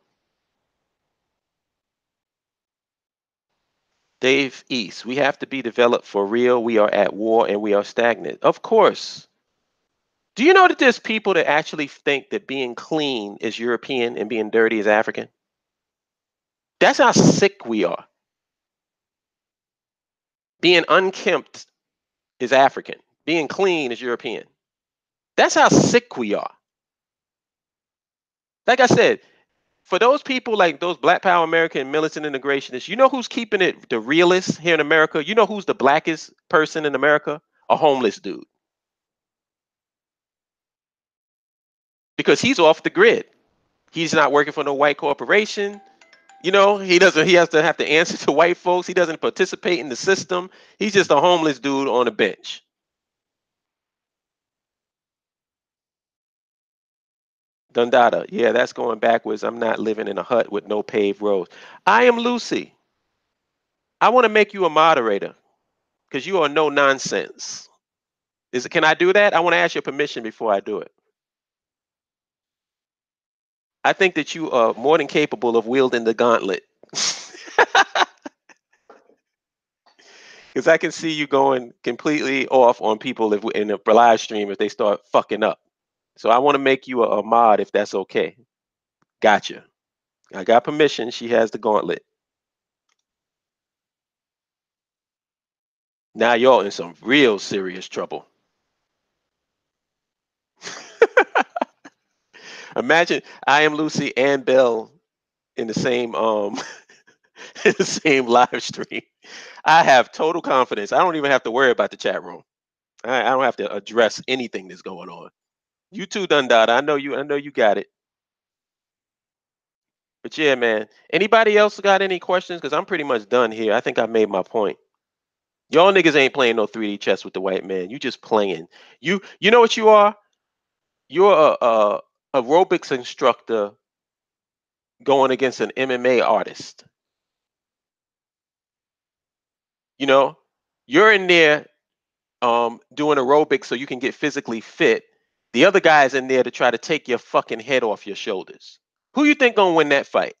Dave East, we have to be developed for real. We are at war and we are stagnant. Of course. Do you know that there's people that actually think that being clean is European and being dirty is African? That's how sick we are. Being unkempt is African. Being clean is European. That's how sick we are. Like I said, for those people like those Black Power American militant integrationists, you know who's keeping it the realest here in America? You know who's the blackest person in America? A homeless dude. Because he's off the grid. He's not working for no white corporation. You know, he has to have to answer to white folks. He doesn't participate in the system. He's just a homeless dude on a bench. Dundada. Yeah, that's going backwards. I'm not living in a hut with no paved roads. I am Lucy. I want to make you a moderator because you are no nonsense. Can I do that? I want to ask your permission before I do it. I think that you are more than capable of wielding the gauntlet. Because I can see you going completely off on people if in a live stream if they start fucking up. So I want to make you a mod if that's okay. Gotcha. I got permission. She has the gauntlet. Now you're in some real serious trouble. Imagine I am Lucy and Bell in the same in the same live stream. I have total confidence. I don't even have to worry about the chat room. I don't have to address anything that's going on. You too, Dundada. I know you got it. But yeah, man. Anybody else got any questions? Because I'm pretty much done here. I think I made my point. Y'all niggas ain't playing no 3D chess with the white man. You just playing. You know what you are? You're aerobics instructor going against an MMA artist. You know, you're in there doing aerobics so you can get physically fit. The other guy is in there to try to take your fucking head off your shoulders. Who you think gonna win that fight?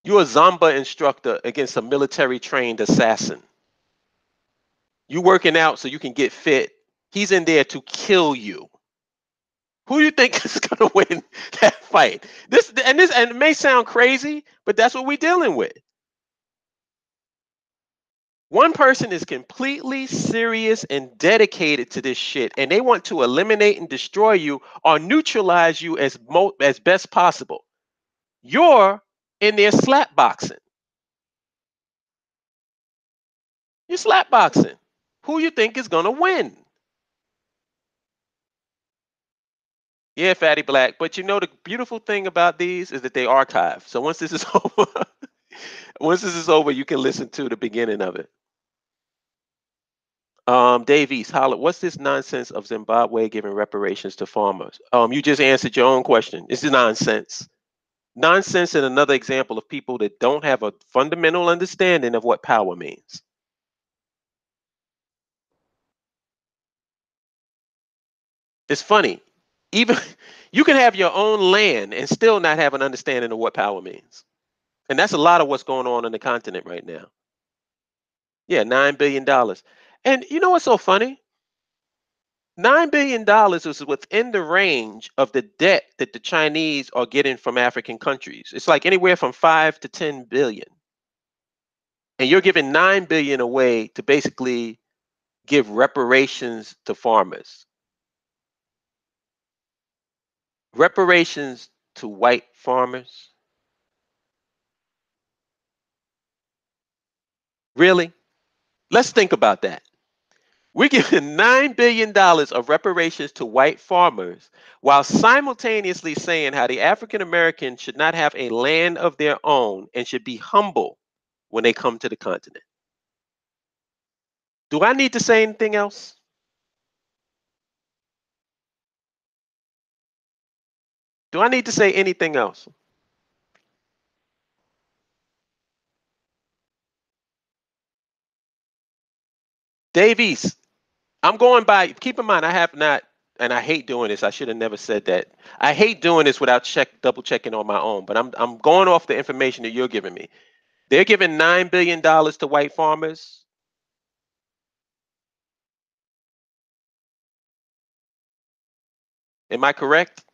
You're a Zamba instructor against a military trained assassin. You working out so you can get fit. He's in there to kill you. Who do you think is gonna win that fight? This and it may sound crazy, but that's what we're dealing with. One person is completely serious and dedicated to this shit, and they want to eliminate and destroy you or neutralize you as best possible. You're in there slap boxing. You're slap boxing. Who you think is gonna win? Yeah, Fatty Black. But you know the beautiful thing about these is that they archive. So once this is over, once this is over, you can listen to the beginning of it. Dave East, Holip, what's this nonsense of Zimbabwe giving reparations to farmers? You just answered your own question. This is nonsense. Nonsense and another example of people that don't have a fundamental understanding of what power means. It's funny. Even you can have your own land and still not have an understanding of what power means. And that's a lot of what's going on in the continent right now. Yeah, $9 billion. And you know what's so funny? $9 billion is within the range of the debt that the Chinese are getting from African countries. It's like anywhere from 5 to 10 billion. And you're giving 9 billion away to basically give reparations to farmers. Reparations to white farmers? Really? Let's think about that. We're giving $9 billion of reparations to white farmers while simultaneously saying how the African Americans should not have a land of their own and should be humble when they come to the continent. Do I need to say anything else? Do I need to say anything else? Davies, I'm going by, keep in mind, I have not, and I hate doing this. I should have never said that. I hate doing this without double checking on my own, but I'm going off the information that you're giving me. They're giving $9 billion to white farmers. Am I correct?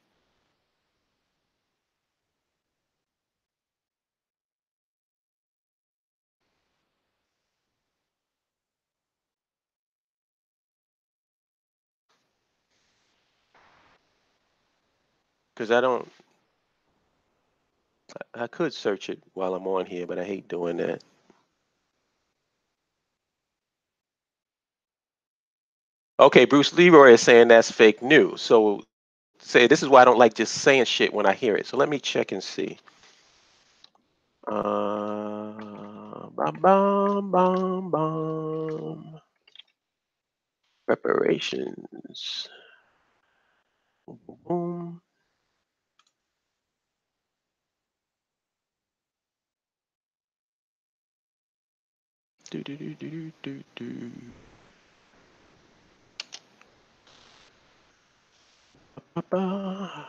Because I could search it while I'm on here, but I hate doing that. Okay, Bruce Leroy is saying that's fake news. So say this is why I don't like just saying shit when I hear it. So let me check and see. Bum, bum, bum, bum. Reparations. Boom, boom. Do, do, do, do, do, do. Ba, ba.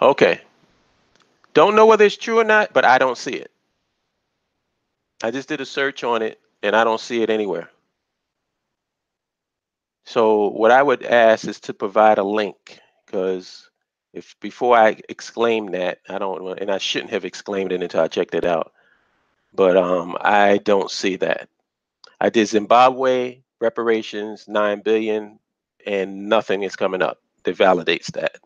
Okay. Don't know whether it's true or not, but I don't see it. I just did a search on it and I don't see it anywhere. So what I would ask is to provide a link, because if before I exclaim that, I don't, and I shouldn't have exclaimed it until I checked it out. But I don't see that. I did Zimbabwe reparations 9 billion, and nothing is coming up that validates that.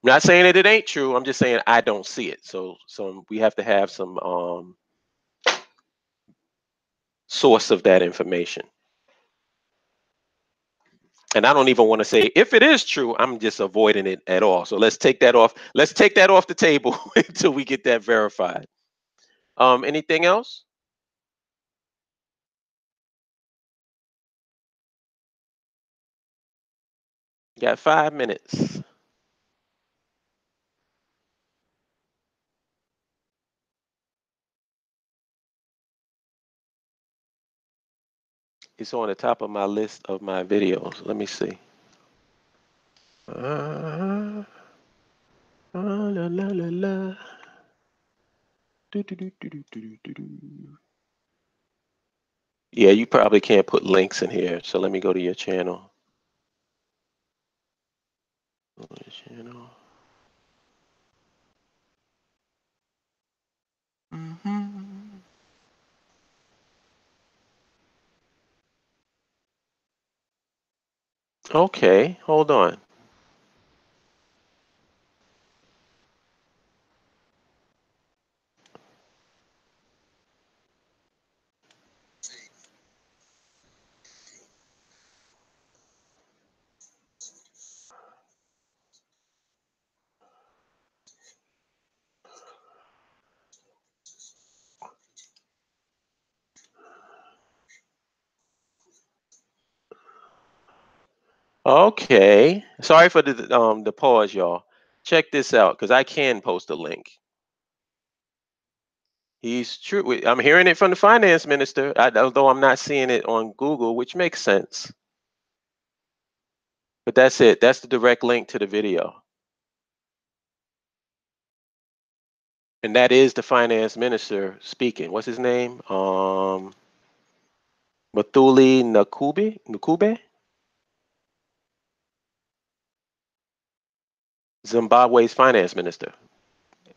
I'm not saying that it ain't true. I'm just saying I don't see it. So we have to have some source of that information. And I don't even want to say if it is true, I'm just avoiding it at all. So let's take that off. Let's take that off the table until we get that verified. Anything else? You got 5 minutes. It's on the top of my list of my videos. Let me see. La, la, la, la. Do, do, do, do, do, do, do, do. Yeah, you probably can't put links in here. So let me go to your channel. Okay, hold on. Okay, sorry for the pause, y'all. Check this out, because I can post a link. He's true. I'm hearing it from the finance minister, although I'm not seeing it on Google, which makes sense. But that's it. That's the direct link to the video. And that is the finance minister speaking. What's his name? Mathuli Nakube? Zimbabwe's finance minister.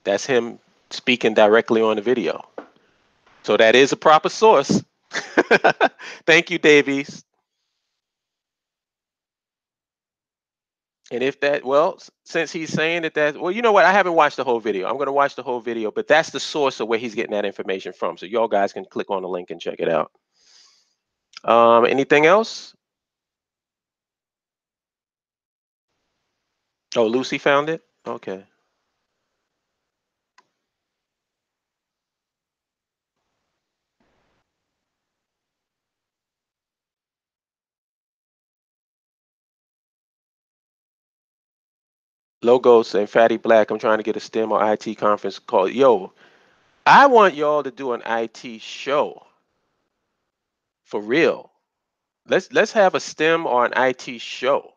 That's him speaking directly on the video. So that is a proper source. Thank you, Davies. And if that, well, since he's saying that, well, you know what? I haven't watched the whole video. I'm going to watch the whole video, but that's the source of where he's getting that information from. So y'all guys can click on the link and check it out. Anything else? Oh, Lucy found it? Okay. Logos and Fatty Black. I'm trying to get a STEM or IT conference called. Yo, I want y'all to do an IT show. For real. Let's have a STEM or an IT show.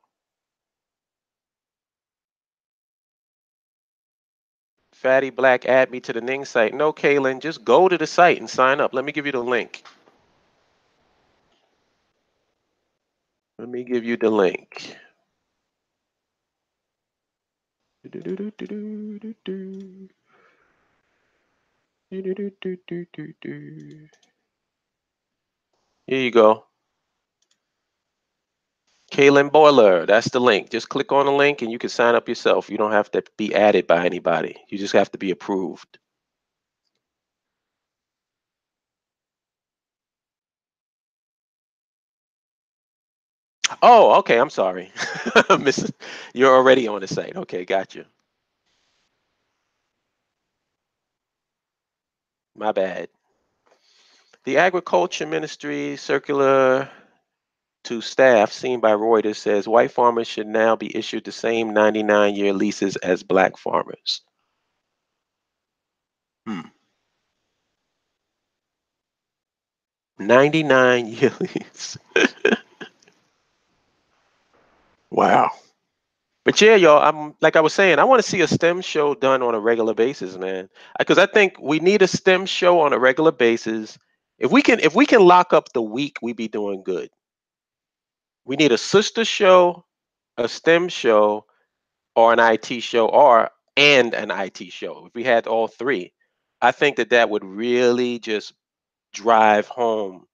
Fatty Black, add me to the Ning site. No, Kaylin, just go to the site and sign up. Let me give you the link. Let me give you the link. Here you go. Kaylin Boiler, that's the link. Just click on the link and you can sign up yourself. You don't have to be added by anybody. You just have to be approved. Oh, okay. I'm sorry. You're already on the site. Okay, got you. My bad. The Agriculture Ministry circular to staff seen by Reuters says white farmers should now be issued the same 99-year leases as black farmers. 99-year lease. Wow. But yeah, y'all, I'm like I was saying, I want to see a STEM show done on a regular basis, man. Because I think we need a STEM show on a regular basis. If we can lock up the week, we be doing good. We need a sister show, a STEM show, or an IT show, and an IT show. If we had all three, I think that would really just drive home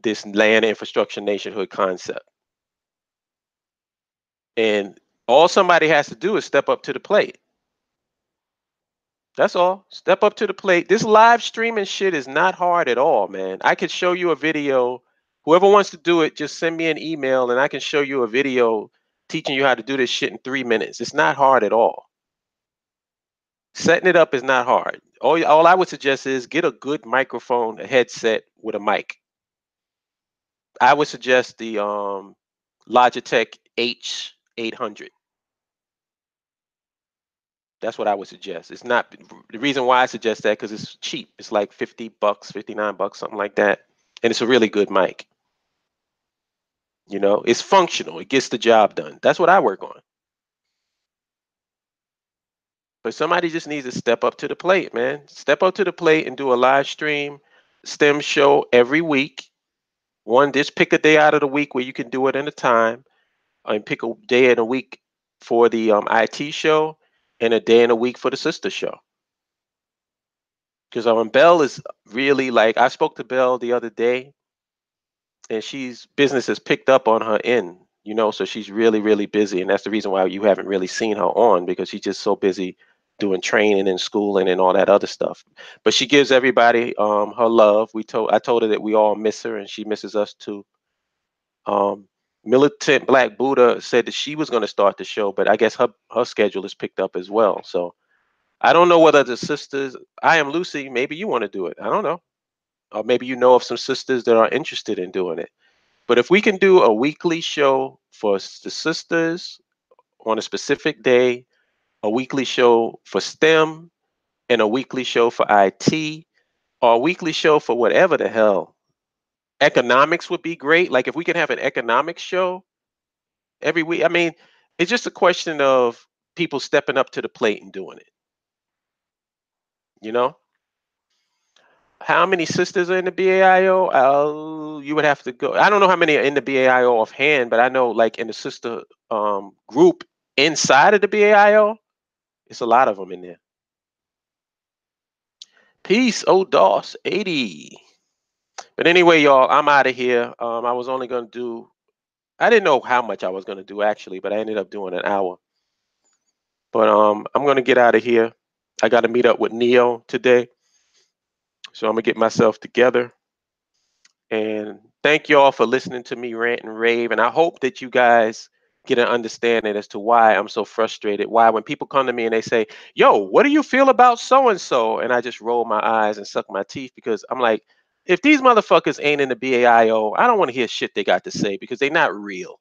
this land infrastructure nationhood concept. And all somebody has to do is step up to the plate. That's all. Step up to the plate. This live streaming shit is not hard at all, man. I could show you a video Whoever wants to do it, just send me an email and I can show you a video teaching you how to do this shit in 3 minutes. It's not hard at all. Setting it up is not hard. All I would suggest is get a good microphone, a headset with a mic. I would suggest the Logitech H800. That's what I would suggest. It's not the reason why I suggest that because it's cheap. It's like $50, $59, something like that, and it's a really good mic. You know, it's functional. It gets the job done. That's what I work on. But somebody just needs to step up to the plate, man. Step up to the plate and do a live stream STEM show every week. Just pick a day out of the week where you can do it in a time, and pick a day in a week for the IT show and a day in a week for the sister show. Because Belle is really like, I spoke to Belle the other day, and she's business has picked up on her end, you know, so she's really, really busy. And that's the reason why you haven't really seen her on, because she's just so busy doing training and schooling and all that other stuff. But she gives everybody her love. I told her that we all miss her and she misses us too. Militant Black Buddha said that she was going to start the show, but I guess her schedule is picked up as well. So I don't know whether the sisters, I Am Lucy, maybe you want to do it. I don't know. Or maybe you know of some sisters that are interested in doing it. But if we can do a weekly show for the sisters on a specific day, a weekly show for STEM, and a weekly show for IT, or a weekly show for whatever the hell. Economics would be great. Like if we can have an economics show every week. I mean, it's just a question of people stepping up to the plate and doing it. You know? How many sisters are in the BAIO? You would have to go. I don't know how many are in the BAIO offhand, but I know like in the sister group inside of the BAIO, it's a lot of them in there. Peace, DOS 80. But anyway, y'all, I'm out of here. I was only gonna do. I didn't know how much I was gonna do actually, but I ended up doing an hour. But I'm gonna get out of here. I got to meet up with Neo today, so I'm gonna get myself together. And thank you all for listening to me rant and rave. And I hope that you guys get an understanding as to why I'm so frustrated. Why, when people come to me and they say, yo, what do you feel about so and so? And I just roll my eyes and suck my teeth, because I'm like, if these motherfuckers ain't in the BAIO, I don't want to hear shit they got to say, because they're not real.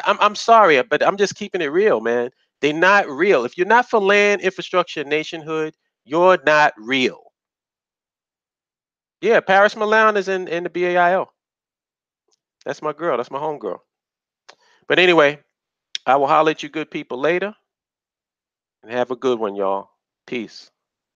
I'm sorry, but I'm just keeping it real, man. They're not real. If you're not for land, infrastructure, nationhood, you're not real. Yeah, Paris Milan is in the BAIO. That's my girl. That's my homegirl. But anyway, I will holler at you good people later, and have a good one, y'all. Peace.